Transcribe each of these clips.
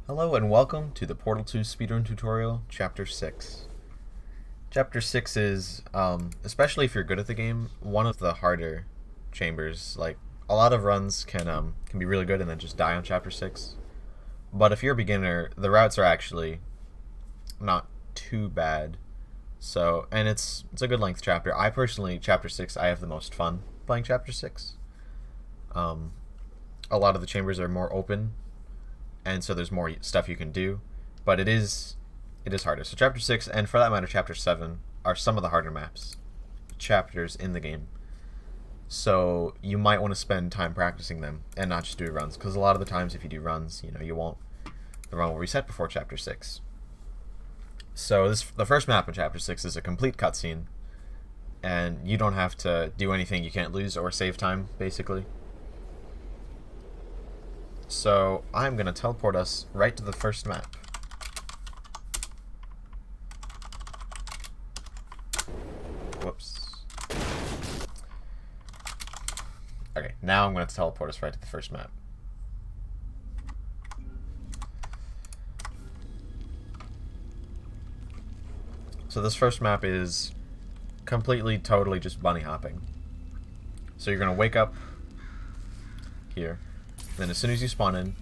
Hello and welcome to the Portal 2 Speedrun tutorial, Chapter 6. Chapter 6 is, especially if you're good at the game, one of the harder chambers. Like, a lot of runs can be really good and then just die on Chapter 6. But if you're a beginner, the routes are actually not too bad. So, and it's a good length chapter. I personally, Chapter 6, I have the most fun playing Chapter 6. A lot of the chambers are more open, and so there's more stuff you can do, but it is harder. So Chapter 6, and for that matter Chapter 7, are some of the harder chapters in the game. So you might want to spend time practicing them and not just do runs, because a lot of the times if you do runs, the run will reset before Chapter 6. So the first map in Chapter 6 is a complete cutscene, and you don't have to do anything. You can't lose or save time, basically. So I'm going to teleport us right to the first map. Whoops. Okay, now I'm going to teleport us right to the first map. So this first map is completely, totally just bunny hopping. So you're going to wake up here. Then as soon as you spawn in,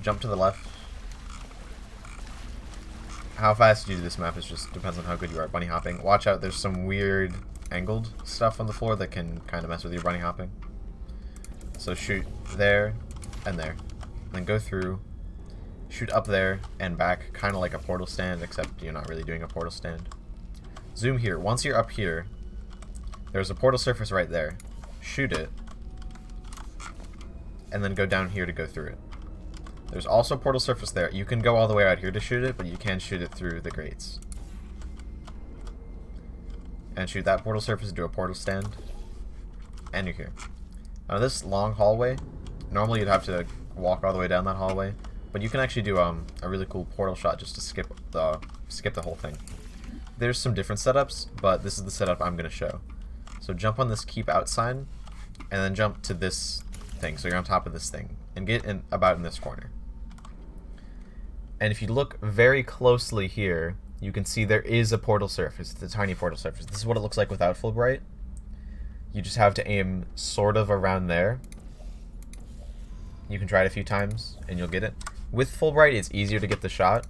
jump to the left. How fast you do this map just depends on how good you are at bunny hopping. Watch out, there's some weird angled stuff on the floor that can kind of mess with your bunny hopping. So shoot there and there. Then go through, shoot up there and back, kind of like a portal stand, except you're not really doing a portal stand. Zoom here. Once you're up here, there's a portal surface right there. Shoot it, and then go down here to go through it. There's also a portal surface there. You can go all the way out here to shoot it, but you can shoot it through the grates. And shoot that portal surface, do a portal stand, and you're here. Now this long hallway, normally you'd have to walk all the way down that hallway, but you can actually do a really cool portal shot just to skip the whole thing. There's some different setups, but this is the setup I'm going to show. So jump on this keep out sign, and then jump to this thing, so you're on top of this thing, and get in about in this corner. And if you look very closely here, you can see there is a portal surface. It's a tiny portal surface. This is what it looks like without Fulbright. You just have to aim sort of around there. You can try it a few times and you'll get it. With Fulbright, it's easier to get the shot.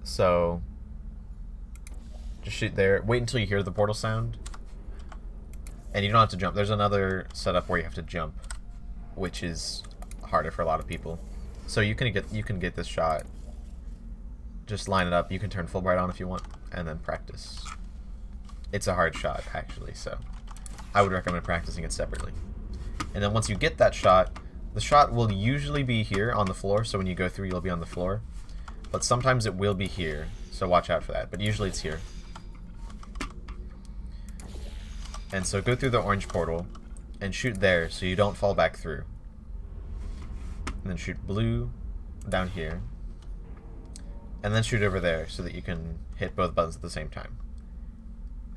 So just shoot there. Wait until you hear the portal sound. And you don't have to jump. There's another setup where you have to jump, which is harder for a lot of people. So you can get this shot. Just line it up. You can turn Fulbright on if you want, and then practice. It's a hard shot, actually, so I would recommend practicing it separately. And then once you get that shot, the shot will usually be here on the floor, so when you go through, you'll be on the floor. But sometimes it will be here, so watch out for that. But usually it's here. And so go through the orange portal and shoot there so you don't fall back through. And then shoot blue down here. And then shoot over there so that you can hit both buttons at the same time.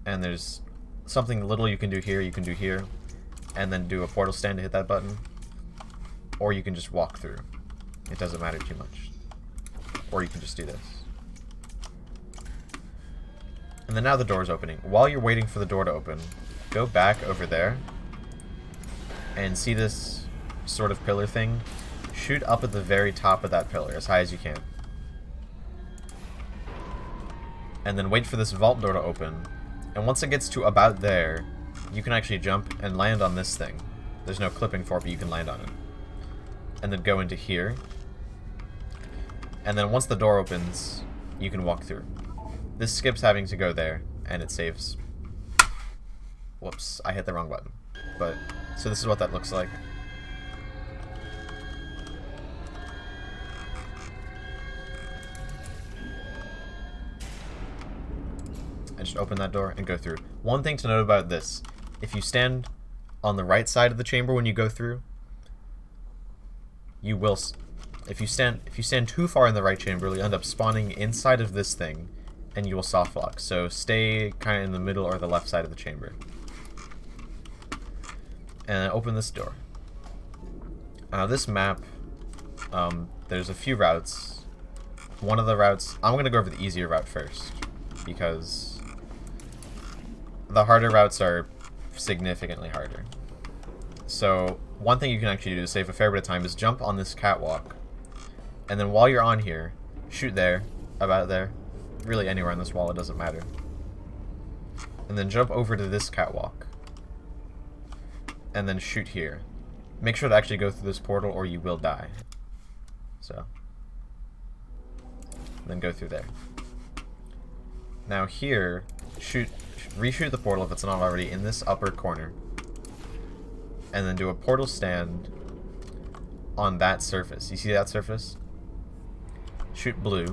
And there's something little you can do here, and then do a portal stand to hit that button. Or you can just walk through. It doesn't matter too much. Or you can just do this. And then now the door's opening. While you're waiting for the door to open, go back over there and see this sort of pillar thing. Shoot up at the very top of that pillar as high as you can. And then wait for this vault door to open. And once it gets to about there, you can actually jump and land on this thing. There's no clipping for it, but you can land on it. And then go into here. And then once the door opens, you can walk through. This skips having to go there, and it saves. Whoops, I hit the wrong button. But, so this is what that looks like. I just open that door and go through. One thing to note about this, if you stand on the right side of the chamber when you go through, you will, if you stand too far in the right chamber, you'll end up spawning inside of this thing, and you will soft lock. So stay kind of in the middle or the left side of the chamber. And open this door. This map there's a few routes. One of the routes, I'm going to go over the easier route first, because the harder routes are significantly harder. So one thing you can actually do to save a fair bit of time is jump on this catwalk, and then while you're on here, shoot there, about there, really anywhere on this wall, it doesn't matter. And then jump over to this catwalk, and then shoot here. Make sure to actually go through this portal or you will die. So, then go through there. Now here, reshoot the portal if it's not already in this upper corner, and then do a portal stand on that surface. You see that surface? Shoot blue,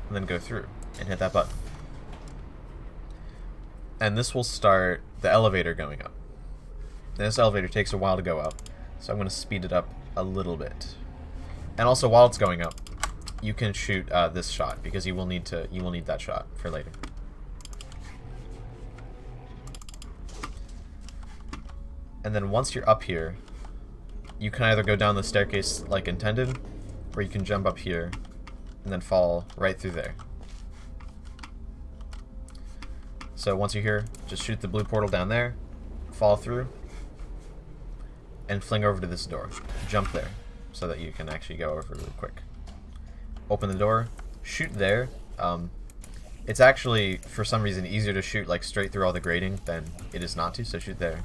and then go through and hit that button. And this will start the elevator going up. And this elevator takes a while to go up, so I'm going to speed it up a little bit. And also, while it's going up, you can shoot this shot, because you will need that shot for later. And then once you're up here, you can either go down the staircase like intended, or you can jump up here and then fall right through there. So once you're here, just shoot the blue portal down there, fall through, and fling over to this door. Jump there, so that you can actually go over really quick. Open the door, shoot there. It's actually, for some reason, easier to shoot like straight through all the grating than it is not to, so shoot there.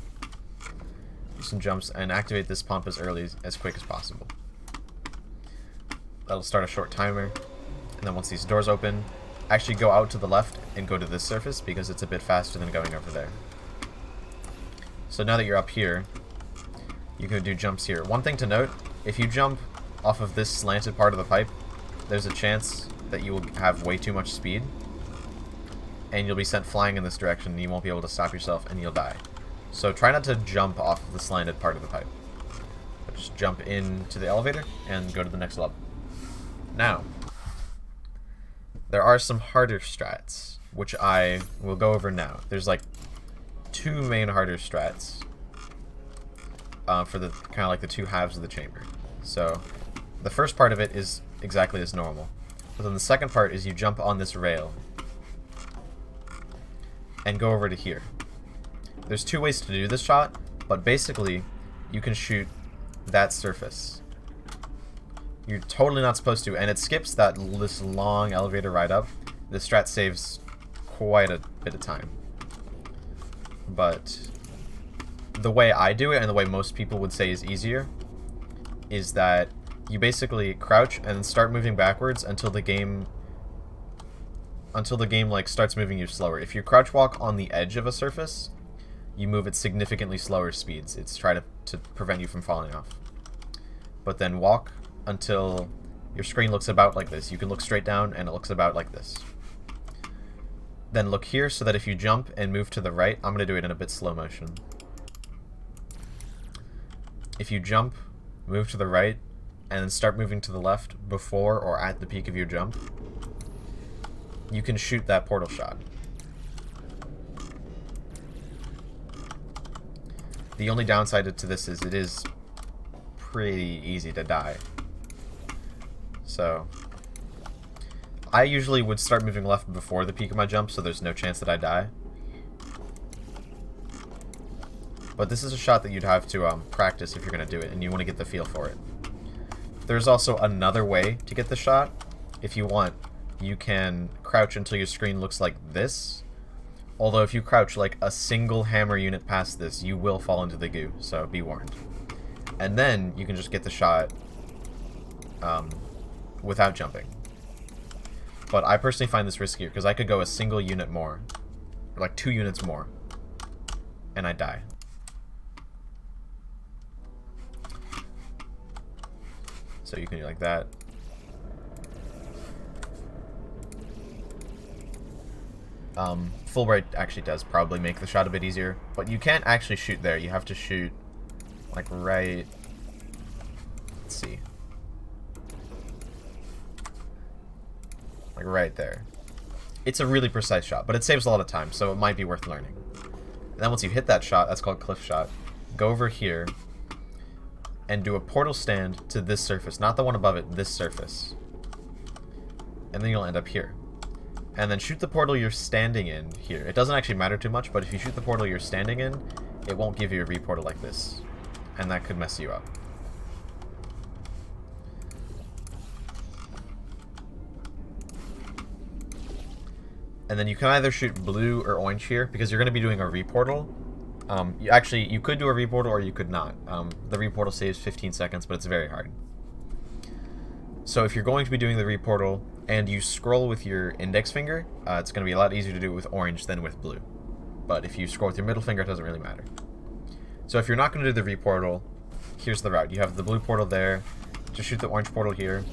Do some jumps, and activate this pump as quick as possible. That'll start a short timer, and then once these doors open, actually go out to the left and go to this surface, because it's a bit faster than going over there. So now that you're up here, you can do jumps here. One thing to note, if you jump off of this slanted part of the pipe, there's a chance that you will have way too much speed, and you'll be sent flying in this direction, and you won't be able to stop yourself, and you'll die. So try not to jump off of the slanted part of the pipe, but just jump into the elevator and go to the next level. Now, there are some harder strats, which I will go over now. There's like two main harder strats for the kind of like the two halves of the chamber. So the first part of it is exactly as normal, but then the second part is you jump on this rail and go over to here. There's two ways to do this shot, but basically you can shoot that surface. You're totally not supposed to, and it skips this long elevator ride up. This strat saves quite a bit of time. But the way I do it, and the way most people would say is easier, is that you basically crouch and then start moving backwards until the game like starts moving you slower. If you crouch walk on the edge of a surface, you move at significantly slower speeds. It's try to prevent you from falling off. But then walk until your screen looks about like this. You can look straight down and it looks about like this. Then look here so that if you jump and move to the right, I'm going to do it in a bit slow motion. If you jump, move to the right, and then start moving to the left before or at the peak of your jump, you can shoot that portal shot. The only downside to this is it is pretty easy to die. So I usually would start moving left before the peak of my jump, so there's no chance that I die. But this is a shot that you'd have to practice if you're going to do it, and you want to get the feel for it. There's also another way to get the shot. If you want, you can crouch until your screen looks like this. Although if you crouch like a single hammer unit past this, you will fall into the goo, so be warned. And then you can just get the shot without jumping. But I personally find this riskier, because I could go a single unit more, or like 2 units more, and I die. So you can do like that. Fulbright actually does probably make the shot a bit easier, but you can't actually shoot there. You have to shoot like right, let's see, like right there. It's a really precise shot, but it saves a lot of time, so it might be worth learning. And then once you hit that shot, that's called cliff shot, go over here and do a portal stand to this surface. Not the one above it, this surface. And then you'll end up here. And then shoot the portal you're standing in here. It doesn't actually matter too much, but if you shoot the portal you're standing in, it won't give you a reportal like this. And that could mess you up. And then you can either shoot blue or orange here, because you're going to be doing a reportal. You could do a reportal or you could not. The reportal saves 15 seconds, but it's very hard. So if you're going to be doing the reportal and you scroll with your index finger, it's going to be a lot easier to do it with orange than with blue. But if you scroll with your middle finger, it doesn't really matter. So if you're not going to do the reportal, here's the route. You have the blue portal there. Just shoot the orange portal here.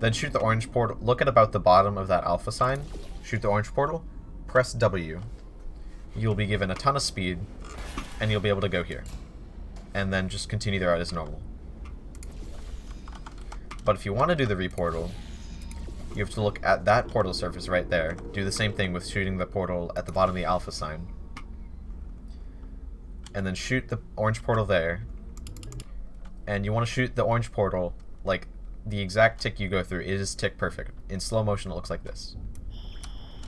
Then shoot the orange portal. Look at about the bottom of that alpha sign. Shoot the orange portal. Press W. You'll be given a ton of speed, and you'll be able to go here. And then just continue the route as normal. But if you want to do the reportal, you have to look at that portal surface right there. Do the same thing with shooting the portal at the bottom of the alpha sign. And then shoot the orange portal there. And you want to shoot the orange portal like the exact tick you go through. It is tick perfect. In slow motion it looks like this.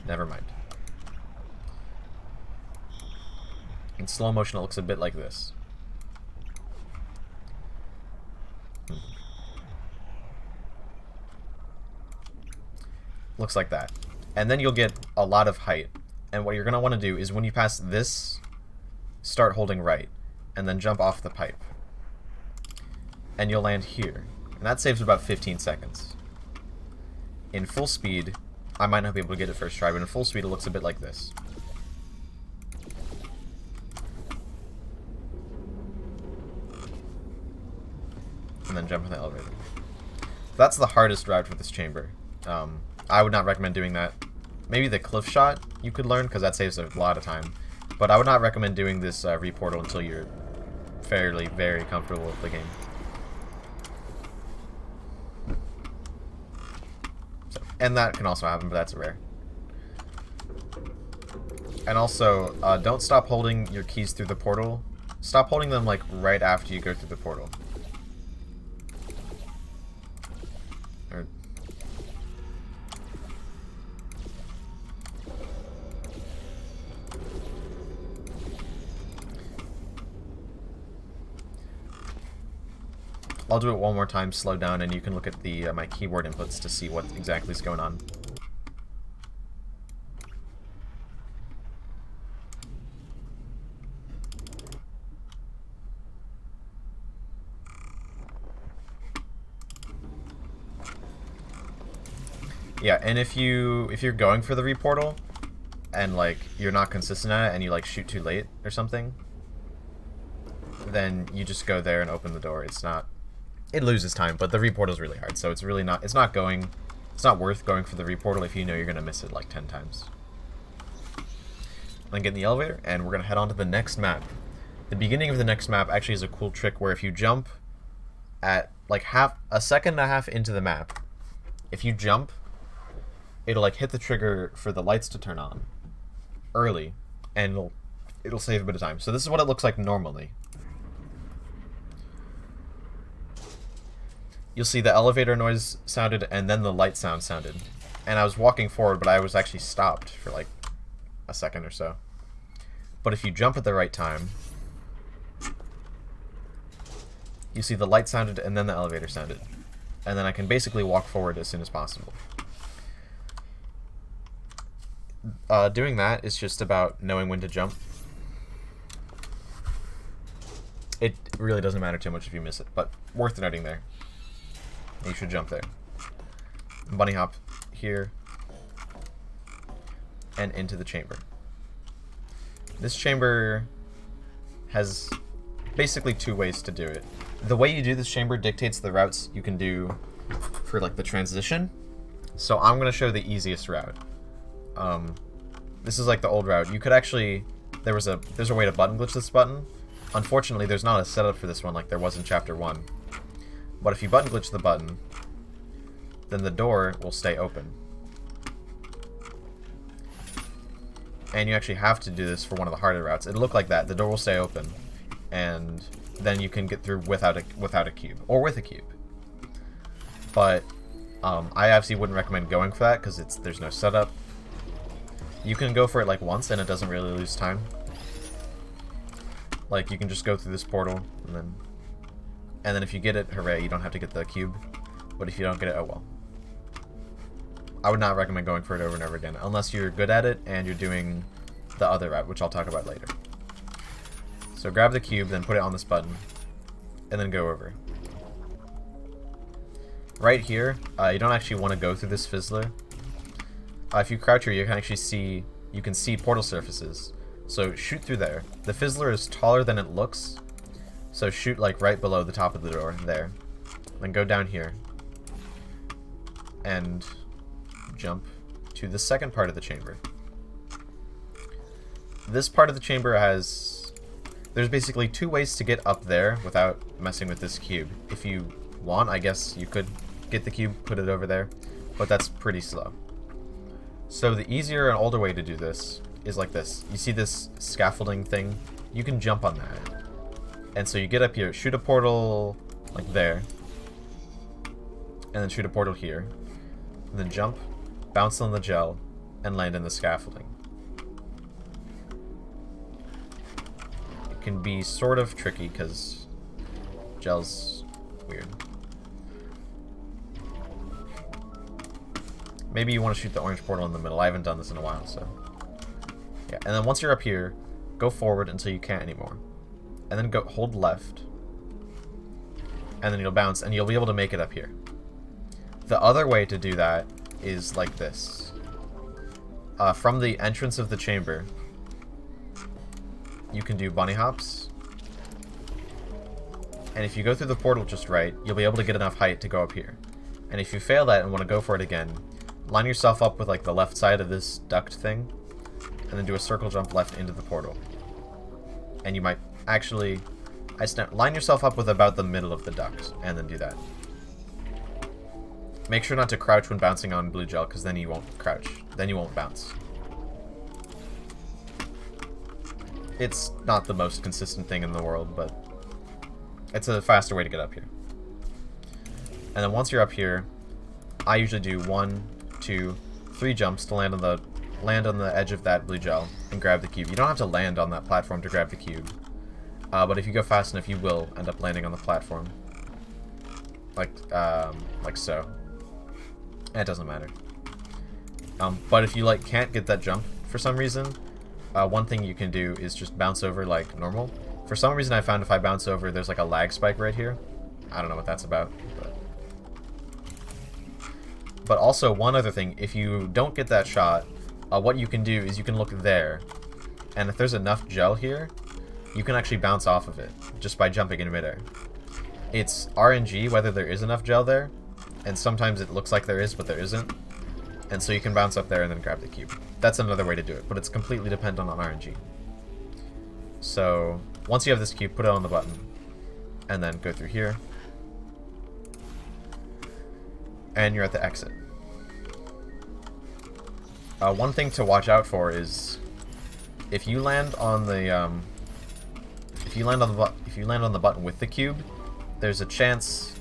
Never mind. In slow motion it looks a bit like this. Looks like that. And then you'll get a lot of height. And what you're going to want to do is when you pass this, start holding right. And then jump off the pipe. And you'll land here. And that saves about 15 seconds. In full speed, I might not be able to get it first try, but in full speed it looks a bit like this. And then jump in the elevator. That's the hardest route for this chamber. I would not recommend doing that. Maybe the cliff shot you could learn, because that saves a lot of time. But I would not recommend doing this reportal until you're very comfortable with the game. So, and that can also happen, but that's rare. And also, don't stop holding your keys through the portal. Stop holding them like right after you go through the portal. I'll do it one more time, slow down, and you can look at the my keyboard inputs to see what exactly is going on. Yeah, and if you're going for the reportal and like you're not consistent at it and you like shoot too late or something, then you just go there and open the door. It loses time, but the reportal is really hard, so it's not worth going for the reportal if you know you're gonna miss it like 10 times. Then get in the elevator, and we're gonna head on to the next map. The beginning of the next map actually is a cool trick where if you jump at like a second and a half into the map, if you jump, it'll like hit the trigger for the lights to turn on early, and it'll save a bit of time. So this is what it looks like normally. You'll see the elevator noise sounded and then the light sound sounded. And I was walking forward, but I was actually stopped for like a second or so. But if you jump at the right time, you see the light sounded and then the elevator sounded. And then I can basically walk forward as soon as possible. Doing that is just about knowing when to jump. It really doesn't matter too much if you miss it, but worth noting there. You should jump there. Bunny hop here and into the chamber. This chamber has basically 2 ways to do it. The way you do this chamber dictates the routes you can do for like the transition. So I'm going to show the easiest route. This is like the old route. You could actually there's a way to button glitch this button. Unfortunately, there's not a setup for this one like there was in chapter 1. But if you button glitch the button, then the door will stay open. And you actually have to do this for one of the harder routes. It'll look like that. The door will stay open. and then you can get through without a cube, or with a cube. But I obviously wouldn't recommend going for that because there's no setup. You can go for it like once and it doesn't really lose time. Like you can just go through this portal and then if you get it, hooray, you don't have to get the cube. But if you don't get it, oh well. I would not recommend going for it over and over again unless you're good at it and you're doing the other route, which I'll talk about later. So grab the cube, then put it on this button, and then go over. Right here, you don't actually want to go through this fizzler. If you crouch here, you can actually see portal surfaces. So shoot through there. The fizzler is taller than it looks, so shoot like right below the top of the door there. Then go down here and jump to the second part of the chamber. This part of the chamber there's basically two ways to get up there without messing with this cube. If you want, I guess you could get the cube, put it over there, but that's pretty slow. So the easier and older way to do this is like this. You see this scaffolding thing? You can jump on that. And so you get up here, shoot a portal like there, and then shoot a portal here, and then jump, bounce on the gel, and land in the scaffolding. It can be sort of tricky because gel's weird. Maybe you want to shoot the orange portal in the middle. I haven't done this in a while, so yeah. And then once you're up here, go forward until you can't anymore, and then hold left, and then you'll bounce, and you'll be able to make it up here. The other way to do that is like this. From the entrance of the chamber, you can do bunny hops, and if you go through the portal just right, you'll be able to get enough height to go up here. And if you fail that and want to go for it again, line yourself up with like the left side of this duct thing, and then do a circle jump left into the portal. And you might actually line yourself up with about the middle of the duct, and then do that. Make sure not to crouch when bouncing on blue gel, because then you won't crouch. Then you won't bounce. It's not the most consistent thing in the world, but it's a faster way to get up here. And then once you're up here, I usually do 1, 2, 3 jumps to land on the edge of that blue gel and grab the cube. You don't have to land on that platform to grab the cube, but if you go fast enough, you will end up landing on the platform, like so. And it doesn't matter. But if you can't get that jump for some reason, one thing you can do is just bounce over like normal. For some reason, I found if I bounce over, there's like a lag spike right here. I don't know what that's about. But also, one other thing, if you don't get that shot, what you can do is you can look there, and if there's enough gel here, you can actually bounce off of it just by jumping in midair. It's RNG whether there is enough gel there, and sometimes it looks like there is, but there isn't. And so you can bounce up there and then grab the cube. That's another way to do it, but it's completely dependent on RNG. So once you have this cube, put it on the button, and then go through here. And you're at the exit. One thing to watch out for is if you land on the button with the cube, there's a chance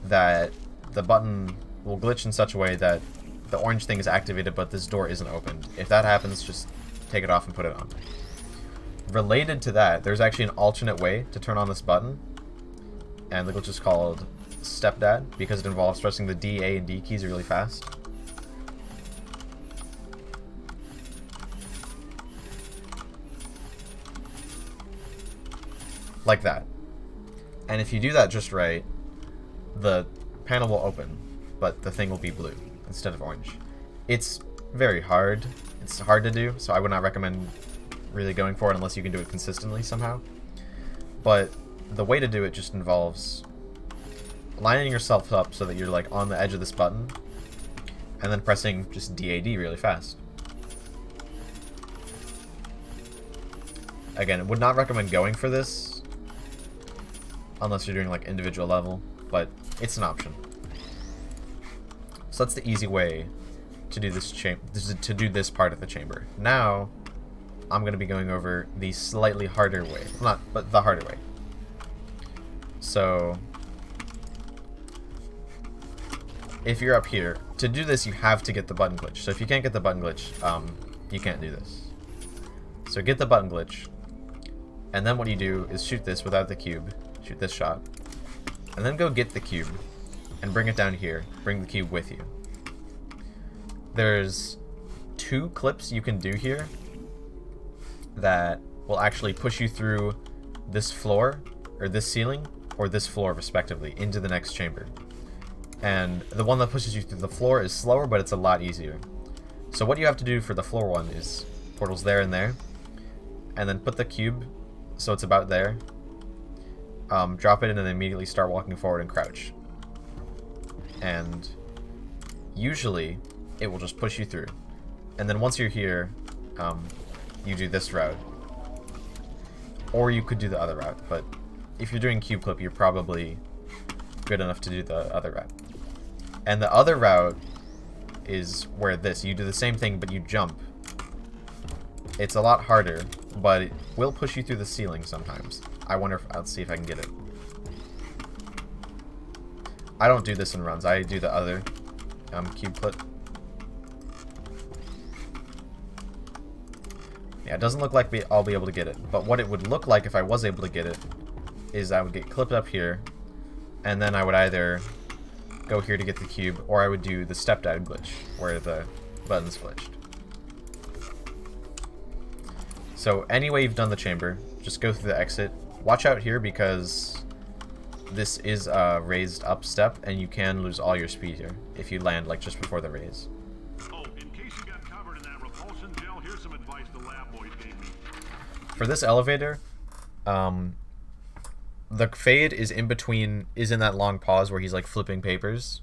that the button will glitch in such a way that the orange thing is activated, but this door isn't opened. If that happens, just take it off and put it on. Related to that, there's actually an alternate way to turn on this button, and the glitch is called Stepdad, because it involves pressing the D, A, and D keys really fast. Like that. And if you do that just right, the panel will open, but the thing will be blue instead of orange. It's very hard. It's hard to do, so I would not recommend really going for it unless you can do it consistently somehow. But the way to do it just involves lining yourself up so that you're like on the edge of this button, and then pressing just DAD really fast. Again, I would not recommend going for this unless you're doing like individual level, but it's an option. So that's the easy way to do this part of the chamber. Now I'm going to be going over the slightly harder way, but the harder way. So if you're up here, to do this you have to get the button glitch. So if you can't get the button glitch, you can't do this. So get the button glitch, and then what you do is shoot this without the cube, shoot this shot, and then go get the cube and bring it down here, bring the cube with you. There's 2 clips you can do here that will actually push you through this floor, or this ceiling, or this floor respectively, into the next chamber. And the one that pushes you through the floor is slower, but it's a lot easier. So what you have to do for the floor one is portals there and there, and then put the cube so it's about there, drop it in, and then immediately start walking forward and crouch. And usually it will just push you through. And then once you're here, you do this route. Or you could do the other route, but if you're doing cube clip, you're probably good enough to do the other route. And the other route is where you do the same thing, but you jump. It's a lot harder, but it will push you through the ceiling sometimes. I'll see if I can get it. I don't do this in runs. I do the other cube clip. Yeah, it doesn't look like I'll be able to get it. But what it would look like if I was able to get it is I would get clipped up here, and then I would either go here to get the cube, or I would do the step down glitch, where the button's glitched. So anyway you've done the chamber, just go through the exit. Watch out here because this is a raised up step, and you can lose all your speed here if you land like just before the raise. Oh, in case you got covered in that repulsion gel, here's some advice the lab boys gave me. For this elevator, the fade is in that long pause where he's like flipping papers.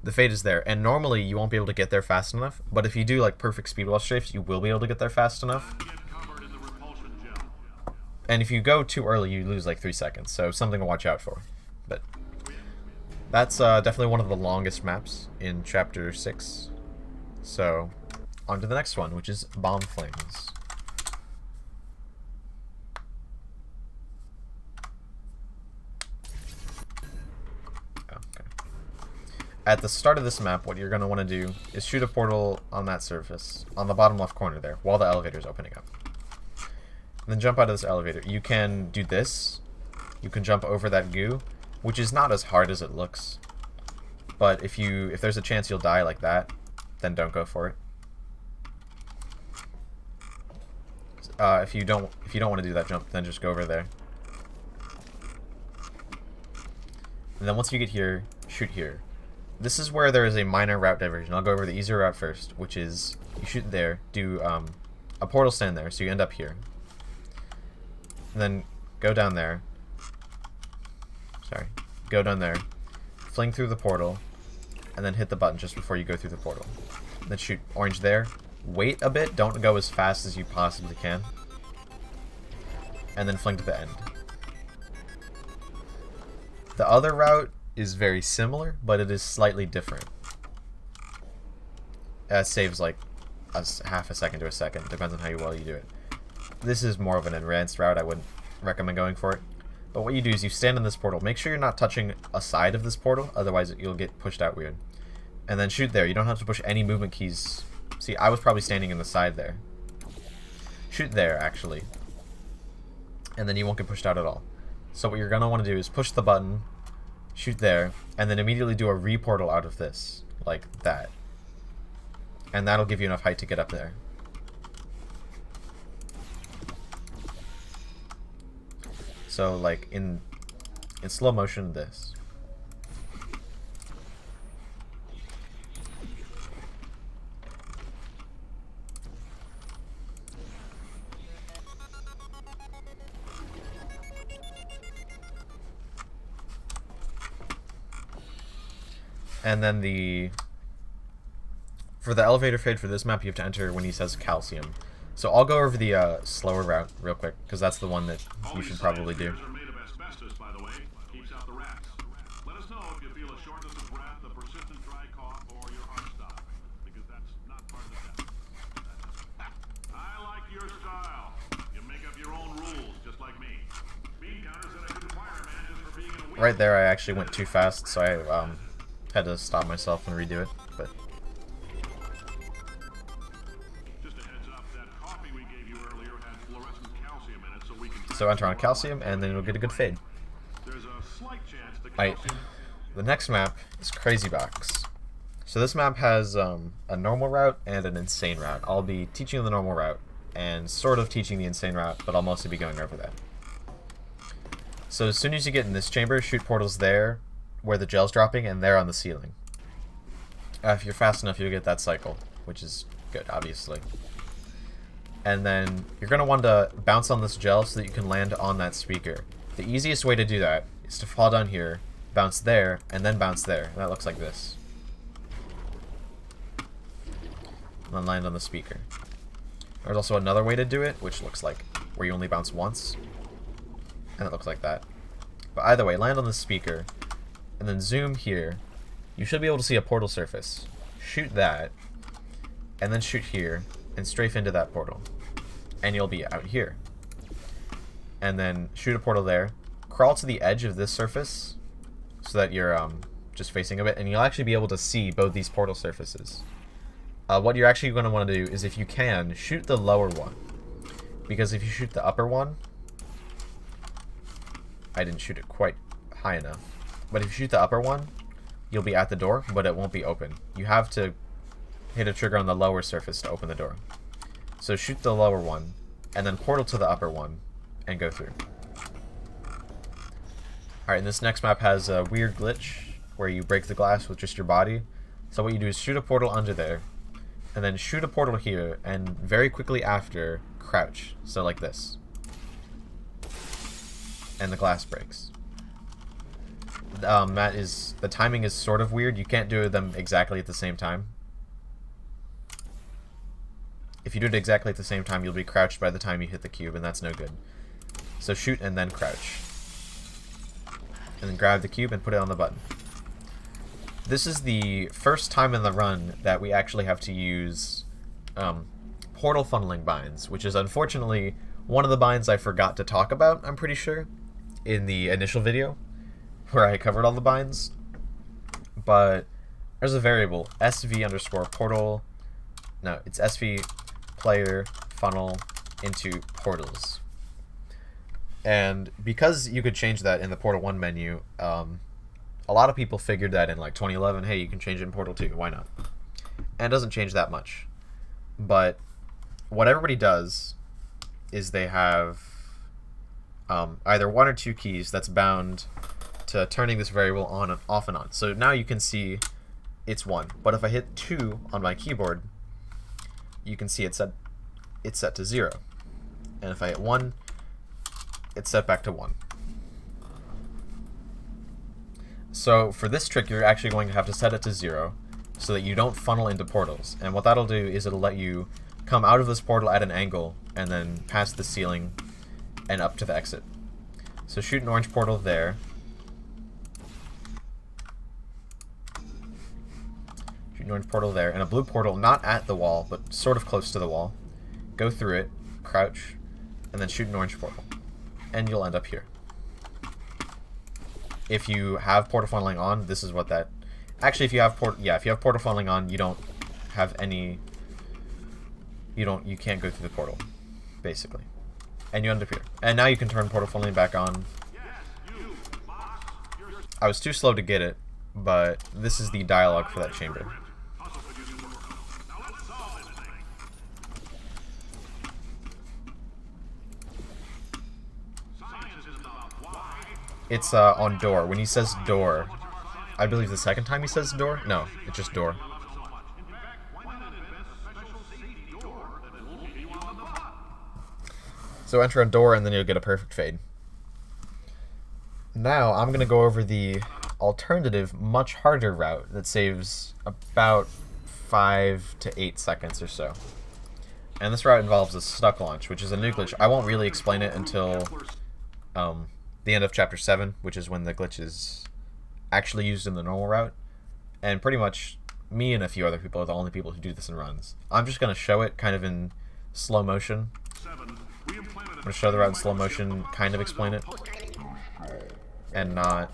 The fade is there, and normally you won't be able to get there fast enough, but if you do like perfect speed wall strafes, you will be able to get there fast enough. And if you go too early, you lose like 3 seconds, so something to watch out for. But that's definitely one of the longest maps in Chapter 6. So, on to the next one, which is Bomb Flames. At the start of this map, what you're going to want to do is shoot a portal on that surface, on the bottom left corner there, while the elevator is opening up. And then jump out of this elevator. You can do this. You can jump over that goo, which is not as hard as it looks. But if there's a chance you'll die like that, then don't go for it. If you don't want to do that jump, then just go over there. And then once you get here, shoot here. This is where there is a minor route diversion. I'll go over the easier route first, which is you shoot there, do a portal stand there, so you end up here. And then go down there. Sorry. Go down there, fling through the portal, and then hit the button just before you go through the portal. Then shoot orange there. Wait a bit, don't go as fast as you possibly can. And then fling to the end. The other route is very similar, but it is slightly different. It saves like half a second to a second, depends on how well you do it. This is more of an advanced route, I wouldn't recommend going for it. But what you do is you stand in this portal. Make sure you're not touching a side of this portal, otherwise you'll get pushed out weird. And then shoot there. You don't have to push any movement keys. See, I was probably standing in the side there. Shoot there, actually. And then you won't get pushed out at all. So what you're going to want to do is push the button, shoot there, and then immediately do a re-portal out of this, like that. And that'll give you enough height to get up there. So like in slow motion, this. And then for the elevator fade for this map, you have to enter when he says calcium. So I'll go over the slower route real quick, because that's the one that you should probably do. right there I actually went too fast, so I had to stop myself and redo it. But Just a heads up, that coffee we gave you earlier had fluorescent calcium in it, so we can... so enter on calcium, and then you'll get a good fade. There's a slight chance the Alright, calcium... the next map is Crazy Box. So this map has a normal route and an insane route. I'll be teaching the normal route and sort of teaching the insane route, but I'll mostly be going over that. So as soon as you get in this chamber, shoot portals there, where the gel's dropping, and there on the ceiling. If you're fast enough, you'll get that cycle, which is good, obviously. And then you're going to want to bounce on this gel so that you can land on that speaker. The easiest way to do that is to fall down here, bounce there, and then bounce there. And that looks like this. And then land on the speaker. There's also another way to do it, which looks like where you only bounce once. And it looks like that. But either way, land on the speaker, and then zoom here. You should be able to see a portal surface. Shoot that, and then shoot here, and strafe into that portal. And you'll be out here. And then shoot a portal there. Crawl to the edge of this surface, so that you're just facing a bit, and you'll actually be able to see both these portal surfaces. What you're actually going to want to do is, if you can, shoot the lower one. Because if you shoot the upper one... I didn't shoot it quite high enough. But if you shoot the upper one, you'll be at the door, but it won't be open. You have to hit a trigger on the lower surface to open the door. So shoot the lower one, and then portal to the upper one, and go through. Alright, and this next map has a weird glitch, where you break the glass with just your body. So what you do is shoot a portal under there, and then shoot a portal here, and very quickly after, crouch. So like this. And the glass breaks. The timing is sort of weird. You can't do them exactly at the same time. If you do it exactly at the same time, you'll be crouched by the time you hit the cube, and that's no good. So shoot and then crouch. And then grab the cube and put it on the button. This is the first time in the run that we actually have to use portal funneling binds, which is unfortunately one of the binds I forgot to talk about, I'm pretty sure, in the initial video, where I covered all the binds. But there's a variable, sv underscore portal, no, it's sv player funnel into portals. And because you could change that in the Portal 1 menu, a lot of people figured that in like 2011, hey, you can change it in Portal 2, why not? And it doesn't change that much. But what everybody does is they have either one or two keys that's bound to turning this variable on and off and on. So now you can see it's 1. But if I hit 2 on my keyboard, you can see it's set to 0. And if I hit 1, it's set back to 1. So for this trick, you're actually going to have to set it to 0 so that you don't funnel into portals. And what that'll do is it'll let you come out of this portal at an angle and then past the ceiling and up to the exit. So shoot an orange portal there. Shoot an orange portal there, and a blue portal not at the wall, but sort of close to the wall. Go through it, crouch, and then shoot an orange portal. And you'll end up here. If you have portal funneling on, this is what that... Actually, if you have portal funneling on, you don't have any... You can't go through the portal, basically. And you end up here. And now you can turn portal funneling back on. I was too slow to get it, but this is the dialogue for that chamber. It's on door. When he says door, I believe the second time he says door? No, it's just door. So enter a door and then you'll get a perfect fade. Now I'm going to go over the alternative, much harder route that saves about 5 to 8 seconds or so. And this route involves a stuck launch, which is a new glitch. I won't really explain it until the end of Chapter 7, which is when the glitch is actually used in the normal route. And pretty much me and a few other people are the only people who do this in runs. I'm just going to show it kind of in slow motion. I'm going to show the route in slow motion, kind of explain it, and not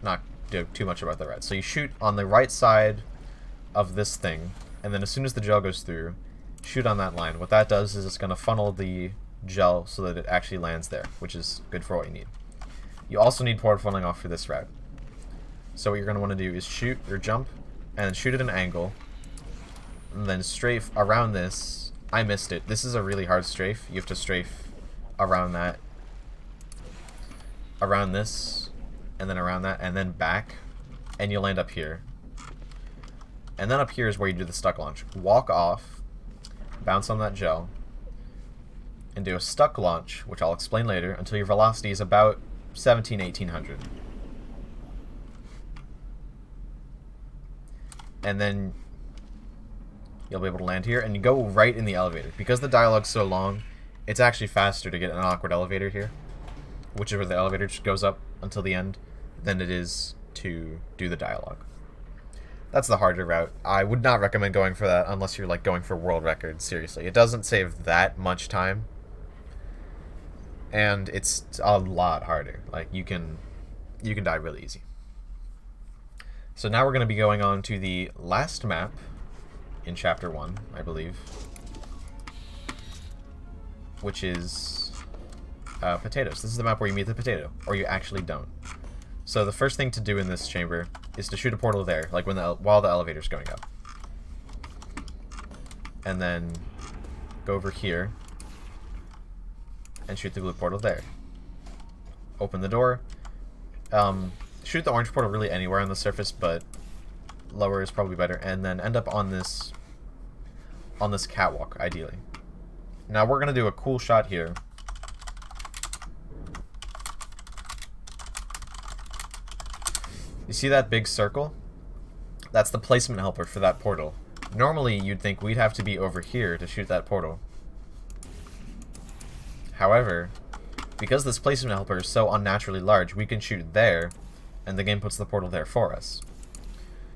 not do too much about the red. So you shoot on the right side of this thing, and then as soon as the gel goes through, shoot on that line. What that does is it's going to funnel the gel so that it actually lands there, which is good for what you need. You also need portal funneling off for this route. So what you're going to want to do is shoot or jump, and then shoot at an angle, and then strafe around this. I missed it. This is a really hard strafe. You have to strafe around that, around this, and then around that, and then back, and you'll land up here. And then up here is where you do the stuck launch. Walk off, bounce on that gel, and do a stuck launch, which I'll explain later, until your velocity is about 1800. And then you'll be able to land here, and you go right in the elevator. Because the dialogue's so long, it's actually faster to get an awkward elevator here, which is where the elevator just goes up until the end, than it is to do the dialogue. That's the harder route. I would not recommend going for that unless you're like going for world records, seriously. It doesn't save that much time, and it's a lot harder. Like, you can die really easy. So now we're going to be going on to the last map in Chapter 1, I believe, which is potatoes. This is the map where you meet the potato, or you actually don't. So the first thing to do in this chamber is to shoot a portal there, like while the elevator's going up. And then go over here and shoot the blue portal there. Open the door. Shoot the orange portal really anywhere on the surface, but lower is probably better. And then end up on this catwalk, ideally. Now we're going to do a cool shot here. You see that big circle? That's the placement helper for that portal. Normally, you'd think we'd have to be over here to shoot that portal. However, because this placement helper is so unnaturally large, we can shoot there, and the game puts the portal there for us.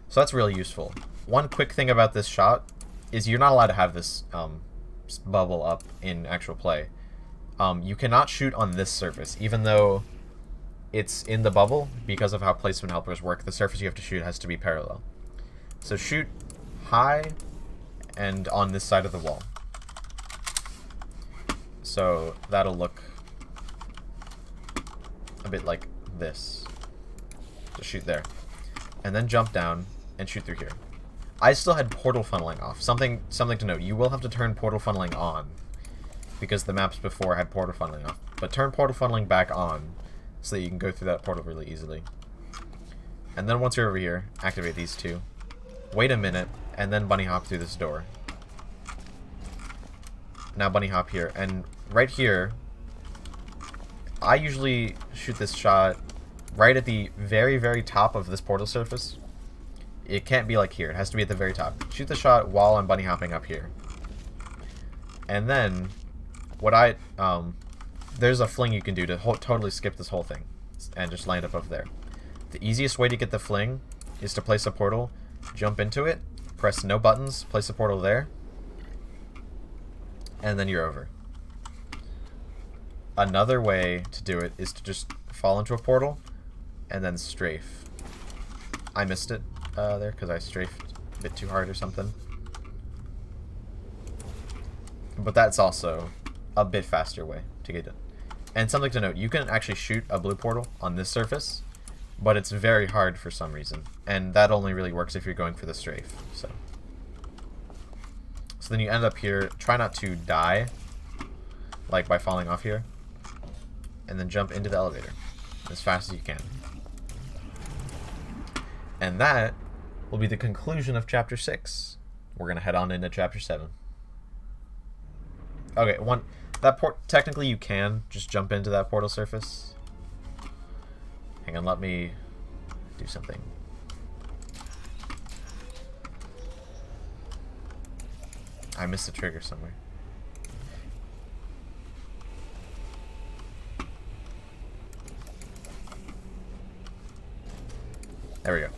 So that's really useful. One quick thing about this shot is you're not allowed to have this bubble up in actual play. You cannot shoot on this surface, even though it's in the bubble. Because of how placement helpers work, the surface you have to shoot has to be parallel. So shoot high and on this side of the wall. So that'll look a bit like this. Just shoot there. And then jump down and shoot through here. I still had portal funneling off. Something to note, you will have to turn portal funneling on, because the maps before had portal funneling off. But turn portal funneling back on so that you can go through that portal really easily. And then once you're over here, activate these two. Wait a minute, and then bunny hop through this door. Now bunny hop here, and right here, I usually shoot this shot right at the very, very top of this portal surface. It can't be like here. It has to be at the very top. Shoot the shot while I'm bunny hopping up here. And then, there's a fling you can do to totally skip this whole thing and just land up over there. The easiest way to get the fling is to place a portal, jump into it, press no buttons, place a portal there, and then you're over. Another way to do it is to just fall into a portal and then strafe. I missed it there because I strafed a bit too hard or something. But that's also a bit faster way to get it. And something to note, you can actually shoot a blue portal on this surface, but it's very hard for some reason. And that only really works if you're going for the strafe. So then you end up here. Try not to die, like by falling off here. And then jump into the elevator as fast as you can. And that will be the conclusion of Chapter 6. We're going to head on into Chapter 7. Okay, technically you can just jump into that portal surface. Hang on, let me do something. I missed the trigger somewhere. There we go.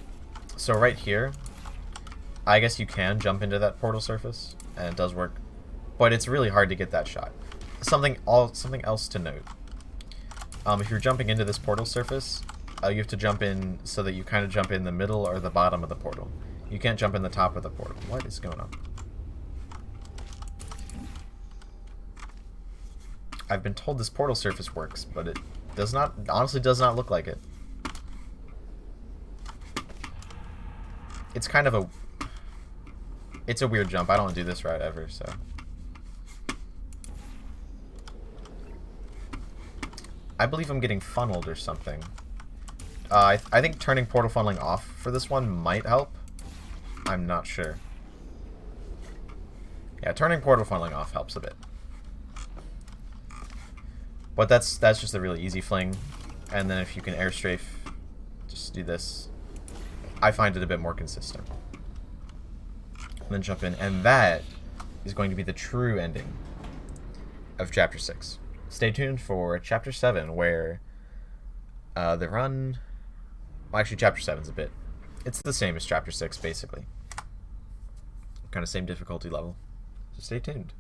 So right here, I guess you can jump into that portal surface, and it does work, but it's really hard to get that shot. Something else to note. If you're jumping into this portal surface, you have to jump in so that you kind of jump in the middle or the bottom of the portal. You can't jump in the top of the portal. What is going on? I've been told this portal surface works, but it does not, honestly does not look like it. It's kind of a, it's a weird jump. I don't want to do this route ever, so. I believe I'm getting funneled or something. I think turning portal funneling off for this one might help. I'm not sure. Yeah, turning portal funneling off helps a bit. But that's just a really easy fling. And then if you can air strafe, just do this. I find it a bit more consistent. And then jump in. And that is going to be the true ending of Chapter 6. Stay tuned for Chapter 7, where the run... Well, actually, Chapter 7's a bit... It's the same as Chapter 6, basically. Kind of same difficulty level. So stay tuned.